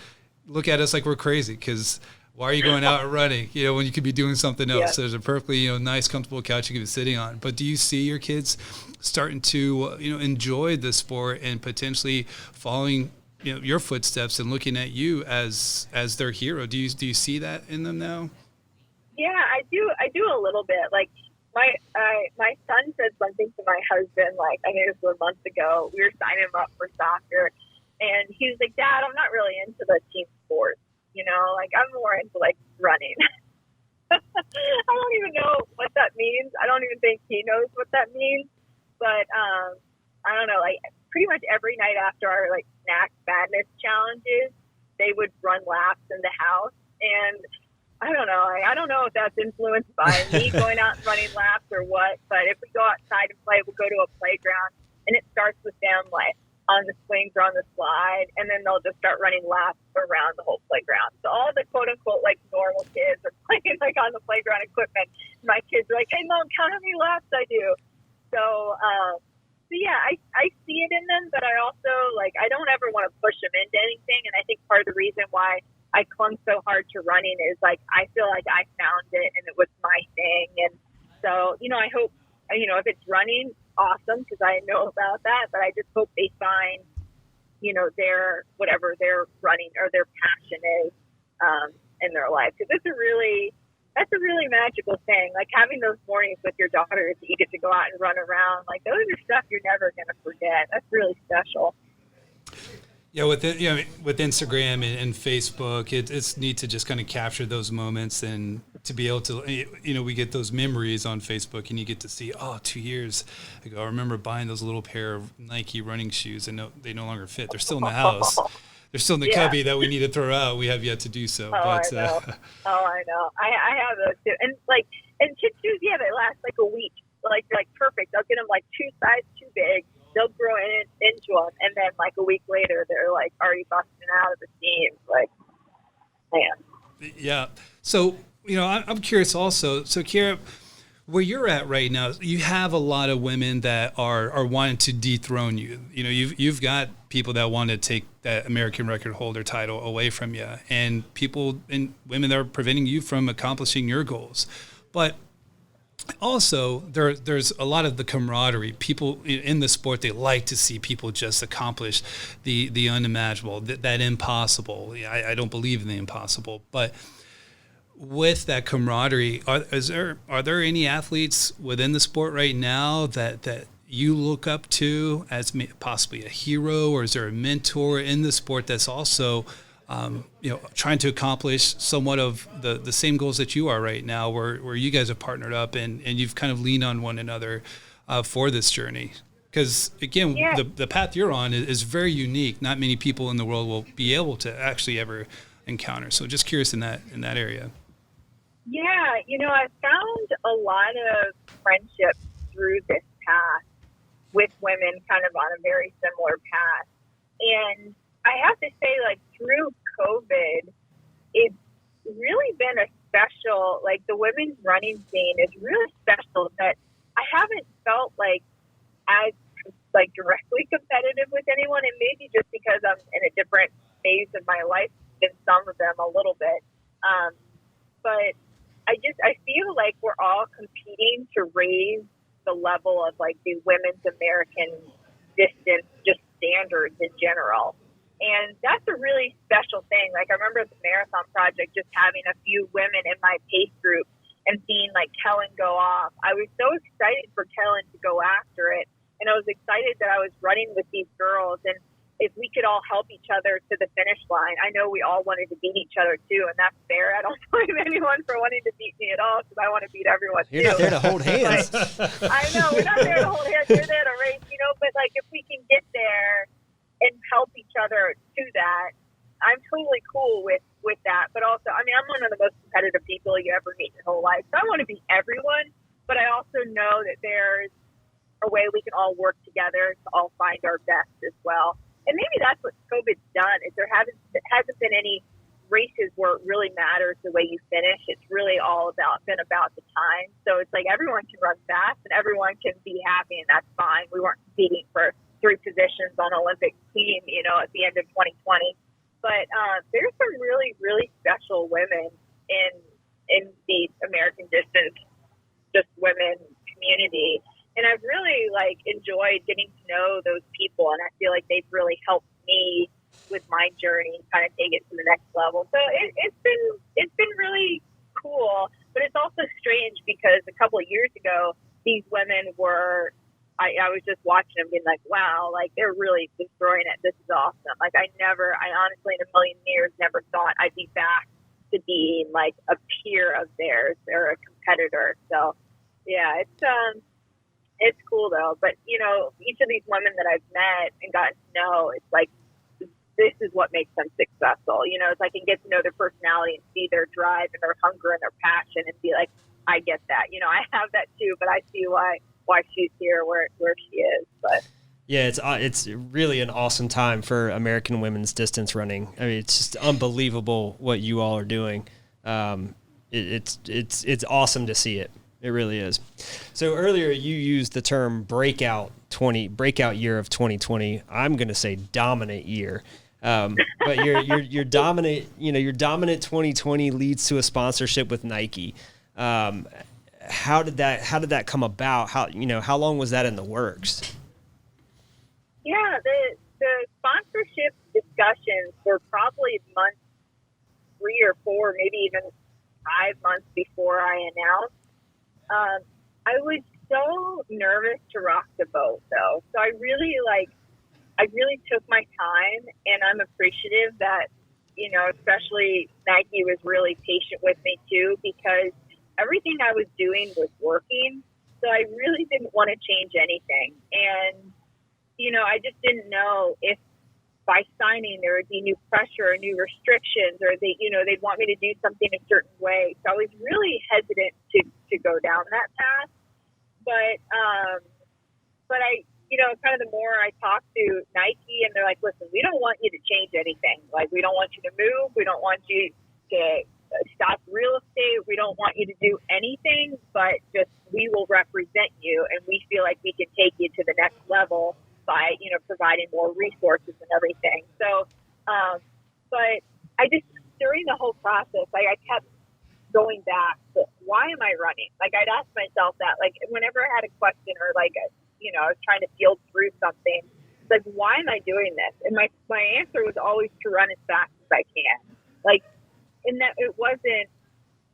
[SPEAKER 2] look at us like we're crazy because why are you going out and running, when you could be doing something else? Yeah. There's a perfectly, nice, comfortable couch you could be sitting on. But do you see your kids starting to, enjoy the sport and potentially following, your footsteps and looking at you as their hero? Do you see that in them now?
[SPEAKER 4] Yeah, I do a little bit. Like my son said something to my husband, like I think it was a month ago. We were signing him up for soccer, and he was like, "Dad, I'm not really into the team sports. Like I'm more into like running." I don't even know what that means. I don't even think he knows what that means. But I don't know. Like pretty much every night after our like snack madness challenges, they would run laps in the house, and I don't know. I don't know if that's influenced by me going out and running laps or what, but if we go outside and play, we'll go to a playground, and it starts with them like on the swings or on the slide, and then they'll just start running laps around the whole playground. So all the quote-unquote like normal kids are playing like on the playground equipment. My kids are like, "Hey, Mom, count how many laps I do." So yeah, I see it in them, but I also like I don't ever want to push them into anything, and I think part of the reason why I clung so hard to running is like I feel like I found it and it was my thing. And so, I hope, if it's running, awesome, because I know about that, but I just hope they find, their whatever their running or their passion is in their life, because that's a really magical thing. Like having those mornings with your daughters that you get to go out and run around, like those are stuff you're never going to forget. That's really special.
[SPEAKER 2] Yeah, with Instagram and Facebook, it's neat to just kind of capture those moments and to be able to, we get those memories on Facebook, and you get to see, 2 years ago, I remember buying those little pair of Nike running shoes, and they no longer fit. They're still in the house. They're still in the cubby that we need to throw out. We have yet to do so.
[SPEAKER 4] I know. I know. I have those too. And kid shoes, they last like a week. Like they're like perfect. I'll get them like 2 sizes too big. They'll grow into them, and then like a week later, they're like already busting out of the seams. Like, man.
[SPEAKER 2] Yeah. So I'm curious also. So Keira, where you're at right now, you have a lot of women that are wanting to dethrone you. You've got people that want to take that American record holder title away from you, and people and women that are preventing you from accomplishing your goals. But also, there's a lot of the camaraderie. People in the sport, they like to see people just accomplish the unimaginable, that impossible. I don't believe in the impossible, but with that camaraderie, are there any athletes within the sport right now that you look up to as possibly a hero, or is there a mentor in the sport that's also trying to accomplish somewhat of the same goals that you are right now, where you guys have partnered up and you've kind of leaned on one another for this journey? Because again, the path you're on is very unique. Not many people in the world will be able to actually ever encounter. So just curious in that area.
[SPEAKER 4] Yeah, I found a lot of friendships through this path with women kind of on a very similar path. And I have to say, like, through COVID, it's really been a special, like, the women's running scene is really special that I haven't felt like as, like, directly competitive with anyone, and maybe just because I'm in a different phase of my life than some of them a little bit. But I feel like we're all competing to raise the level of, like, the women's American distance, just standards in general. And that's a really special thing. Like, I remember at the Marathon Project just having a few women in my pace group and seeing, like, Kellen go off. I was so excited for Kellen to go after it. And I was excited that I was running with these girls. And if we could all help each other to the finish line. I know we all wanted to beat each other too, and that's fair. I don't blame anyone for wanting to beat me at all, because I want to beat everyone too.
[SPEAKER 3] You're not there to hold hands.
[SPEAKER 4] I know, we're not there to hold hands. We're there to race, but like if we can get there and help each other to that, I'm totally cool with that. But also, I mean, I'm one of the most competitive people you ever meet in your whole life. So I want to beat everyone, but I also know that there's a way we can all work together to all find our best as well. And maybe that's what COVID's done, is there hasn't been any races where it really matters the way you finish. It's really all been about the time. So it's like everyone can run fast and everyone can be happy, and that's fine. We weren't competing for 3 positions on Olympic team, at the end of 2020. But there's some really, really special women in the American distance, just women community. And I've really enjoyed getting to know those people, and I feel like they've really helped me with my journey, kind of take it to the next level. So it's been really cool, but it's also strange because a couple of years ago, these women were, I was just watching them being like, wow, they're really destroying it. This is awesome. I honestly in a million years never thought I'd be back to being a peer of theirs or a competitor. So yeah, it's cool though. But each of these women that I've met and gotten to know, it's this is what makes them successful. It's I can get to know their personality and see their drive and their hunger and their passion and be like, I get that. I have that too, but I see why she's here where she is. But
[SPEAKER 3] yeah, it's really an awesome time for American women's distance running. I mean, it's just unbelievable what you all are doing. It's awesome to see it. It really is. So earlier you used the term breakout year of 2020. I'm going to say dominant year. But your dominant, your dominant 2020 leads to a sponsorship with Nike. How did that come about? How long was that in the works?
[SPEAKER 4] Yeah, the sponsorship discussions were probably months 3 or 4, maybe even 5 months before I announced. I was so nervous to rock the boat though. So I really took my time, and I'm appreciative that, especially Nike was really patient with me too, because everything I was doing was working. So I really didn't want to change anything. And, I just didn't know if by signing there would be new pressure or new restrictions, or they'd want me to do something a certain way. So I was really hesitant to go down that path. But I, kind of the more I talked to Nike, and they're like, listen, we don't want you to change anything. We don't want you to move. We don't want you to stop real estate. We don't want you to do anything, but just we will represent you, and we feel like we can take you to the next level by, providing more resources and everything. So, but I just, during the whole process, I kept going back to, why am I running? I'd ask myself that, whenever I had a question or I was trying to field through something, it's why am I doing this? And my answer was always to run as fast as I can. And that it wasn't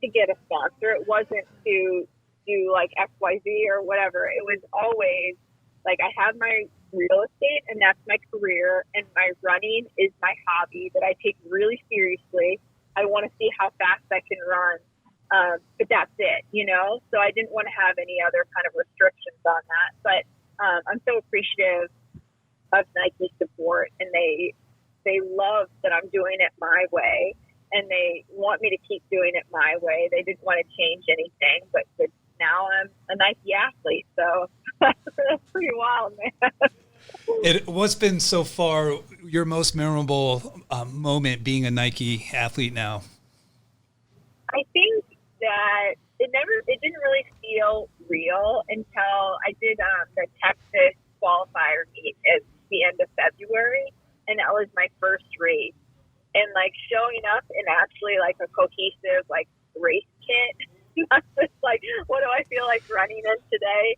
[SPEAKER 4] to get a sponsor. It wasn't to do XYZ or whatever. It was always I have my real estate, and that's my career, and my running is my hobby that I take really seriously. I want to see how fast I can run. But that's it, So I didn't want to have any other kind of restrictions on that. But I'm so appreciative of Nike's support, and they love that I'm doing it my way, and they want me to keep doing it my way. They didn't want to change anything, but now I'm a Nike athlete, so that's pretty wild, man.
[SPEAKER 2] What's been so far your most memorable moment being a Nike athlete now?
[SPEAKER 4] I think that it didn't really feel real until I did the Texas qualifier meet at the end of February, and that was my first race. And showing up in actually a cohesive race kit, not just what do I feel like running in today?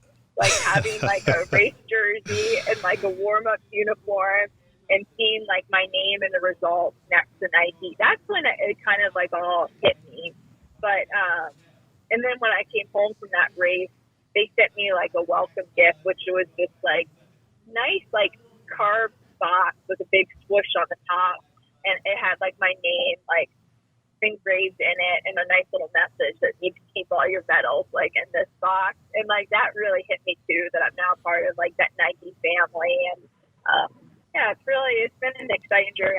[SPEAKER 4] Having a race jersey and a warm-up uniform, and seeing my name and the results next to Nike. That's when it kind of all hit me. But and then when I came home from that race, they sent me a welcome gift, which was just nice carved box with a big swoosh on the top, and it had like my name like engraved in it, and a nice little message that you can keep all your medals like in this box. And like that really hit me too, that I'm now part of like that Nike family. And yeah, it's been an exciting journey.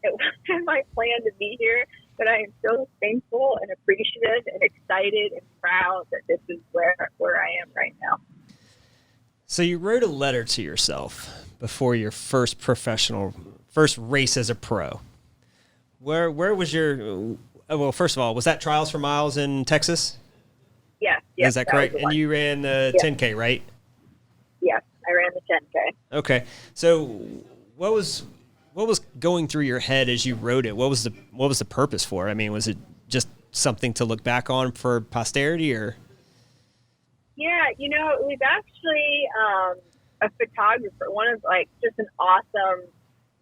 [SPEAKER 4] It wasn't my plan to be here, but I am so thankful and appreciative and excited and proud that this is where I am right now.
[SPEAKER 3] So you wrote a letter to yourself before your first race as a pro. Where was your, well, first of all, was that Trials for Miles in Texas?
[SPEAKER 4] Yes.
[SPEAKER 3] Is that correct? And you ran the 10K, right?
[SPEAKER 4] Yes, I ran the 10K.
[SPEAKER 3] Okay. So what was going through your head as you wrote it? What was the purpose for it? I mean, was it just something to look back on for posterity, or?
[SPEAKER 4] Yeah, it was actually a photographer, one of like just an awesome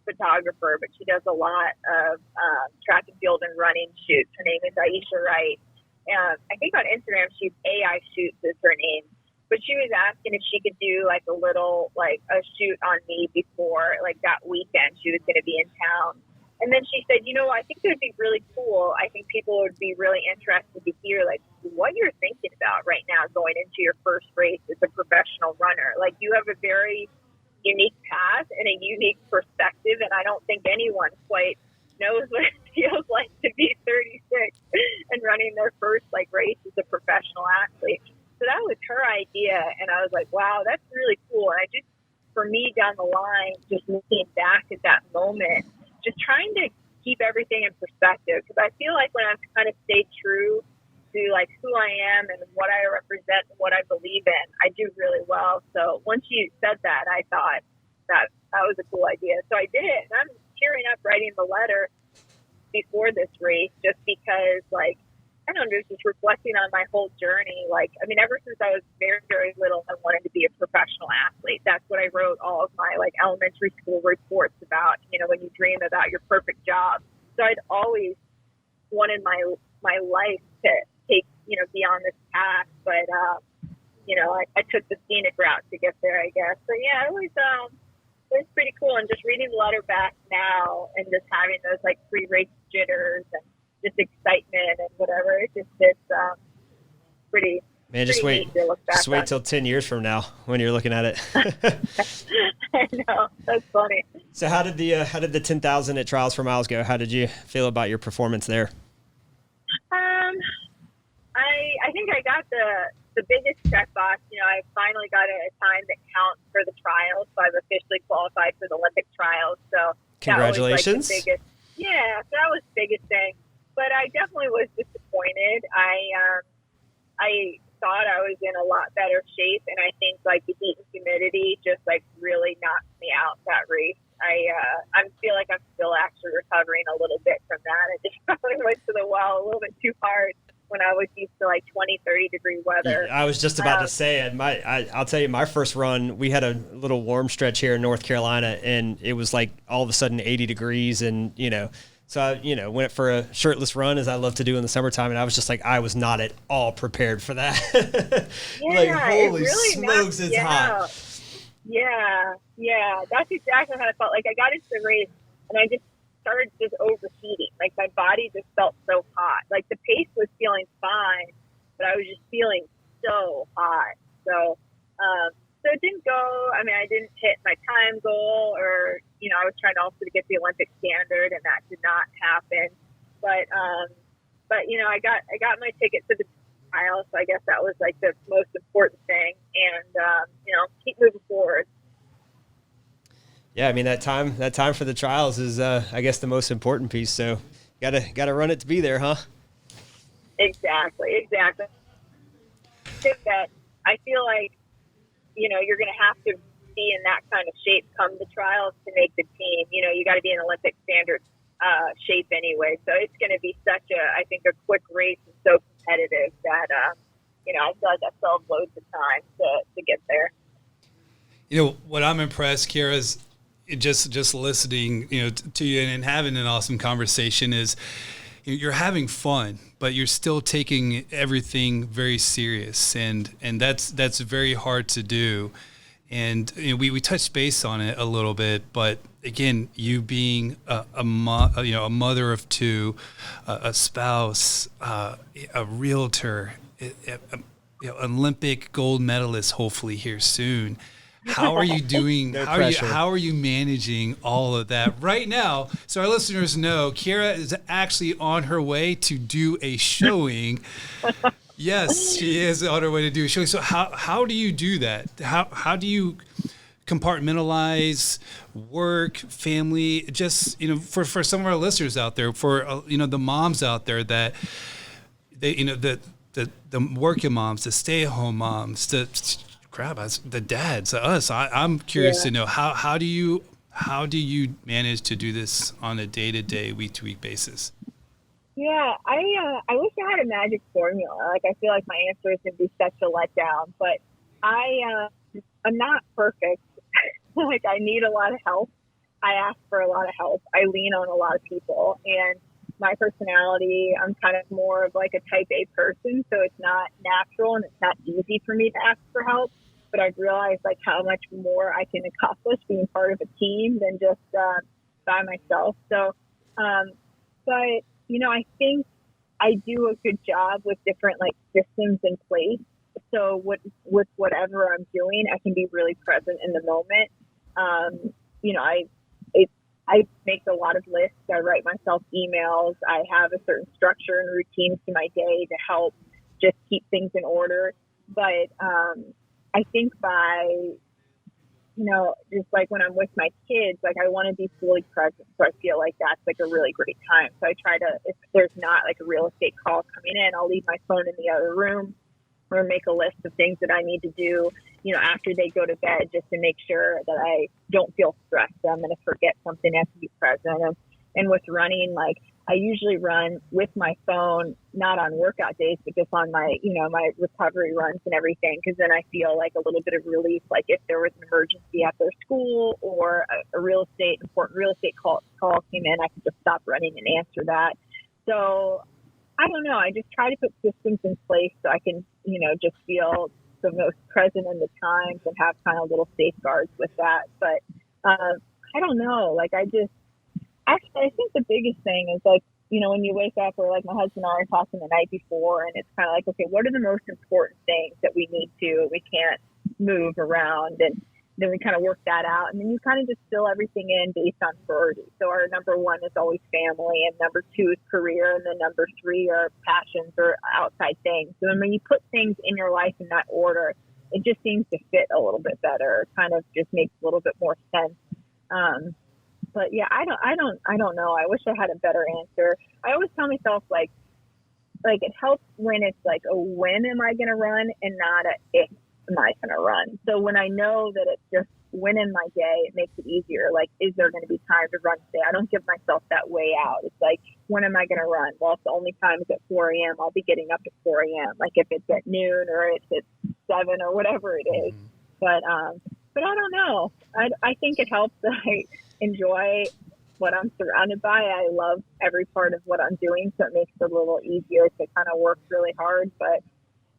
[SPEAKER 4] photographer, but she does a lot of track and field and running shoots. Her name is Aisha Wright. I think on Instagram she's AI Shoots is her name. But she was asking if she could do like a little like a shoot on me before like that weekend she was going to be in town. And then she said, I think it would be really cool. I think people would be really interested to hear like what you're thinking about right now going into your first race as a professional runner. Like you have a very unique path and a unique perspective, and I don't think anyone quite knows what it feels like to be 36 and running their first like race as a professional athlete. So that was her idea, and I was like, wow, that's really cool. And for me down the line, just looking back at that moment, just trying to keep everything in perspective, because I feel like when I've kind of stayed true to like who I am and what I represent and what I believe in, I do really well. So once you said that, I thought that was a cool idea. So I did it, and I'm tearing up writing the letter before this race, just because like, I don't know, just reflecting on my whole journey. Like, I mean, ever since I was very, very little, I wanted to be a professional athlete. That's what I wrote all of my like elementary school reports about, when you dream about your perfect job. So I'd always wanted my life to take, be on this path. But, I took the scenic route to get there, I guess. So yeah, it was pretty cool. And just reading the letter back now and just having those like pre-race jitters and just excitement and whatever. It's pretty. Man,
[SPEAKER 3] just wait till 10 years from now when you're looking at it.
[SPEAKER 4] I know, that's funny.
[SPEAKER 3] So how did the 10,000 at Trials for Miles go? How did you feel about your performance there?
[SPEAKER 4] I think I got the biggest checkbox. I finally got a time that counts for the trials, so I've officially qualified for the Olympic trials. So
[SPEAKER 3] congratulations!
[SPEAKER 4] That was like the biggest, so that was the biggest thing. But I definitely was disappointed. I thought I was in a lot better shape, and I think like the heat and humidity just like really knocked me out that race. I feel like I'm still actually recovering a little bit from that. I just probably went to the well a little bit too hard when I was used to like 20, 30 degree weather.
[SPEAKER 3] I was just about to say it. I'll tell you, my first run, we had a little warm stretch here in North Carolina, and it was like all of a sudden 80 degrees, and so I, went for a shirtless run, as I love to do in the summertime, and I was just like, I was not at all prepared for that. Like, holy really smokes, it's hot.
[SPEAKER 4] Yeah, that's exactly how I felt. Like I got into the race, and I just started just overheating. Like my body just felt so hot. Like the pace was feeling fine, but I was just feeling so hot. So it didn't go. I mean, I didn't hit my time goal, or I was trying also to get the Olympic standard, and that did not happen. But I got my ticket to the trial, so I guess that was like the most important thing. And keep moving forward.
[SPEAKER 3] Yeah, I mean that time for the trials is I guess the most important piece. So gotta run it to be there, huh?
[SPEAKER 4] Exactly. That I feel like you're going to have to be in that kind of shape come the trials to make the team. You got to be in Olympic standard shape anyway. So it's going to be such a quick race and so competitive that I feel like I still have loads of time to get there.
[SPEAKER 2] What I'm impressed, Keira, is just listening, to you and having an awesome conversation is you're having fun, but you're still taking everything very serious, and that's very hard to do. And we touched base on it a little bit, but again, you being a mother of two, a spouse, a realtor, Olympic gold medalist, hopefully here soon. How are you doing?
[SPEAKER 3] No
[SPEAKER 2] how
[SPEAKER 3] pressure.
[SPEAKER 2] how are you managing all of that right now? So our listeners know Keira is actually on her way to do a showing. Yes, she is on her way to do a showing. So how do you do that? How do you compartmentalize work, family? Just for some of our listeners out there, for the moms out there that they the working moms, the stay-at-home moms, the dads, us. I'm curious to know how do you manage to do this on a day-to-day, week-to-week basis?
[SPEAKER 4] Yeah, I wish I had a magic formula. Like, I feel like my answer is going to be such a letdown, but I'm not perfect. Like, I need a lot of help. I ask for a lot of help. I lean on a lot of people, and my personality, I'm kind of more of like a type A person, so it's not natural and it's not easy for me to ask for help. But I've realized like how much more I can accomplish being part of a team than just by myself. So, but I think I do a good job with different like systems in place. So with whatever I'm doing, I can be really present in the moment. I make a lot of lists. I write myself emails. I have a certain structure and routine to my day to help just keep things in order. But I think by, just like when I'm with my kids, like I want to be fully present. So I feel like that's like a really great time. So I try to, if there's not like a real estate call coming in, I'll leave my phone in the other room or make a list of things that I need to do, after they go to bed, just to make sure that I don't feel stressed. I'm going to forget something, I have to be present. And with running, like I usually run with my phone, not on workout days, but just on my, my recovery runs and everything. Cause then I feel like a little bit of relief. Like if there was an emergency at their school or a important real estate call came in, I could just stop running and answer that. So I don't know. I just try to put systems in place so I can, just feel the most present in the times and have kind of little safeguards with that. But I don't know. Like I think the biggest thing is like, when you wake up, or like my husband and I are talking the night before, and it's kind of like, okay, what are the most important things that we can't move around? And then we kind of work that out. And then you kind of just fill everything in based on priority. So our number one is always family, and number two is career, and then number three are passions or outside things. So then when you put things in your life in that order, it just seems to fit a little bit better. It kind of just makes a little bit more sense. But yeah, I don't know. I wish I had a better answer. I always tell myself like it helps when it's like a when am I going to run and not a if am I going to run. So when I know that it's just when in my day, it makes it easier. Like, is there going to be time to run today? I don't give myself that way out. It's like, when am I going to run? Well, if the only time is at 4 a.m., I'll be getting up at 4 a.m. Like if it's at noon or it's at 7 or whatever it is. But I don't know. I think it helps that I enjoy what I'm surrounded by. I love every part of what I'm doing, so it makes it a little easier to kind of work really hard. But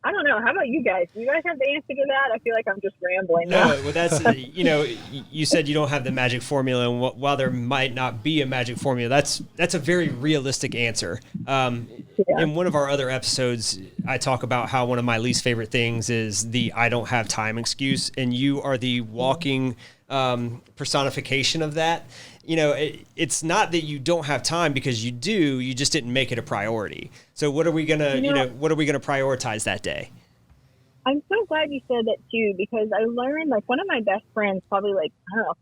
[SPEAKER 4] I don't know. How about you guys? Do you guys have the answer to that? I feel like I'm just rambling now.
[SPEAKER 3] No, well, that's, you said you don't have the magic formula, and while there might not be a magic formula, that's a very realistic answer. In one of our other episodes, I talk about how one of my least favorite things is the I don't have time excuse, and you are the walking personification of that. It's not that you don't have time, because you do, you just didn't make it a priority. So what are we going to, what are we going to prioritize that day?
[SPEAKER 4] I'm so glad you said that too, because I learned, like, one of my best friends, probably like,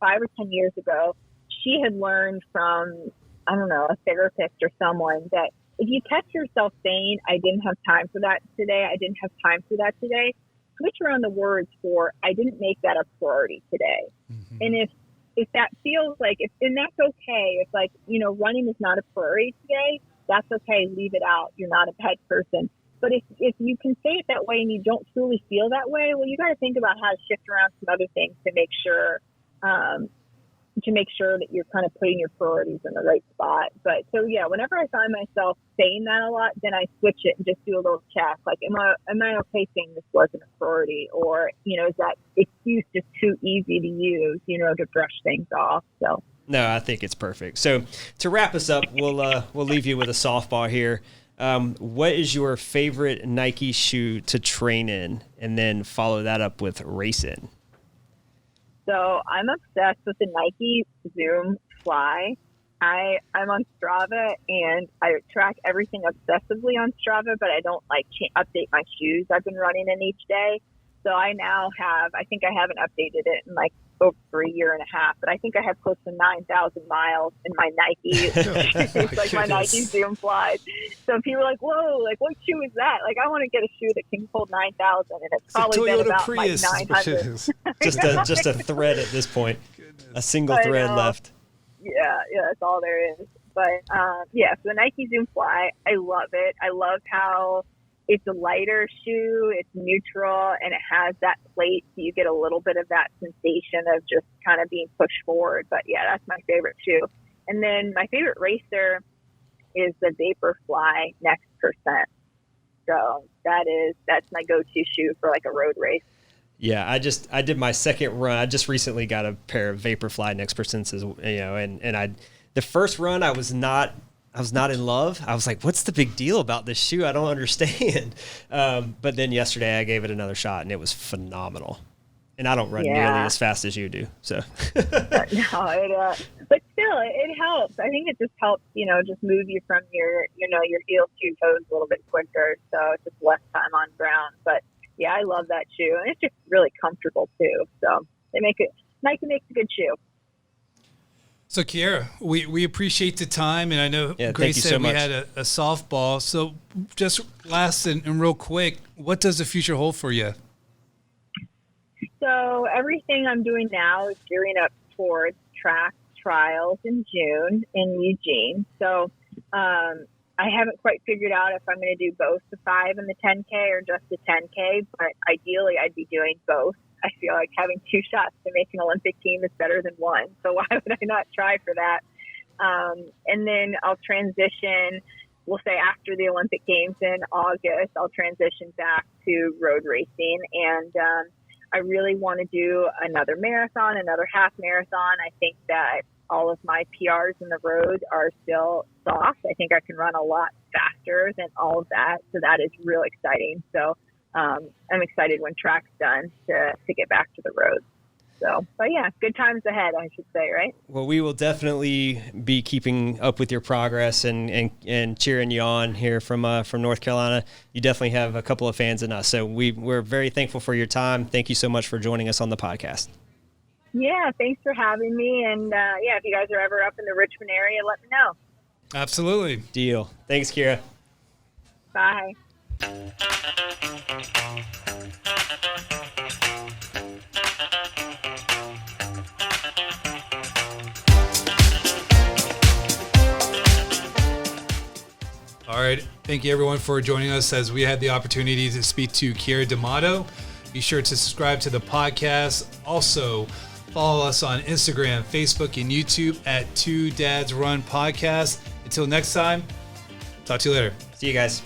[SPEAKER 4] 5 or 10 years ago, she had learned from, a therapist or someone, that if you catch yourself saying, I didn't have time for that today, I didn't have time for that today, switch around the words for, I didn't make that a priority today. Mm-hmm. And if that feels like, and that's okay. If like, running is not a priority today, that's okay. Leave it out. You're not a bad person. But if you can say it that way and you don't truly feel that way, well, you got to think about how to shift around some other things to make sure to make sure that you're kind of putting your priorities in the right spot. But so yeah, whenever I find myself saying that a lot, then I switch it and just do a little check. Like, am I okay saying this wasn't a priority? Or, is that excuse just too easy to use, to brush things off? So.
[SPEAKER 3] No, I think it's perfect. So to wrap us up, we'll leave you with a softball here. What is your favorite Nike shoe to train in? And then follow that up with race in.
[SPEAKER 4] So I'm obsessed with the Nike Zoom Fly. I'm on Strava and I track everything obsessively on Strava, but I don't update my shoes I've been running in each day. So I now have, I think I haven't updated it in over a year and a half, but I think I have close to 9,000 miles in my Nike shoes, my Nike Zoom Flies. So people are like, whoa, what shoe is that? I want to get a shoe that can hold 9,000, and it's probably been about
[SPEAKER 2] Prius.
[SPEAKER 4] 900.
[SPEAKER 3] just a thread at this point. Goodness. A single thread left.
[SPEAKER 4] Yeah, that's all there is. But so the Nike Zoom Fly, I love it. I love how it's a lighter shoe, it's neutral, and it has that plate, so you get a little bit of that sensation of just kind of being pushed forward. But yeah, that's my favorite shoe. And then my favorite racer is the Vaporfly Next Percent. So that's my go-to shoe for a road race.
[SPEAKER 3] Yeah, I did my second run. I just recently got a pair of Vaporfly Next Percents, and the first run I was not in love. I was like, what's the big deal about this shoe? I don't understand. But then yesterday I gave it another shot and it was phenomenal. And I don't run nearly as fast as you do. So
[SPEAKER 4] no, but still it helps. I think it just helps, just move you from your heels to your toes a little bit quicker. So it's just less time on ground. But yeah, I love that shoe, and it's just really comfortable too. So Nike makes a good shoe.
[SPEAKER 2] So, Keira, we appreciate the time, and I know Grace said we had a softball. So just last and real quick, what does the future hold for you?
[SPEAKER 4] So everything I'm doing now is gearing up towards track trials in June in Eugene. So I haven't quite figured out if I'm going to do both the 5 and the 10K or just the 10K, but ideally I'd be doing both. I feel like having 2 shots to make an Olympic team is better than 1. So why would I not try for that? And then I'll transition, we'll say after the Olympic Games in August, I'll transition back to road racing. And I really want to do another marathon, another half marathon. I think that all of my PRs in the road are still soft. I think I can run a lot faster than all of that. So that is real exciting. So I'm excited when track's done to get back to the road. So, but yeah, good times ahead, I should say, right?
[SPEAKER 3] Well, we will definitely be keeping up with your progress and cheering you on here from North Carolina. You definitely have a couple of fans in us. So we're very thankful for your time. Thank you so much for joining us on the podcast.
[SPEAKER 4] Yeah, thanks for having me. And if you guys are ever up in the Richmond area, let me know.
[SPEAKER 2] Absolutely.
[SPEAKER 3] Deal. Thanks, Keira.
[SPEAKER 4] Bye.
[SPEAKER 2] All right. Thank you, everyone, for joining us as we had the opportunity to speak to Keira D'Amato. Be sure to subscribe to the podcast. Also, follow us on Instagram, Facebook, and YouTube at 2 Dads Run Podcast. Until next time, talk to you later.
[SPEAKER 3] See you guys.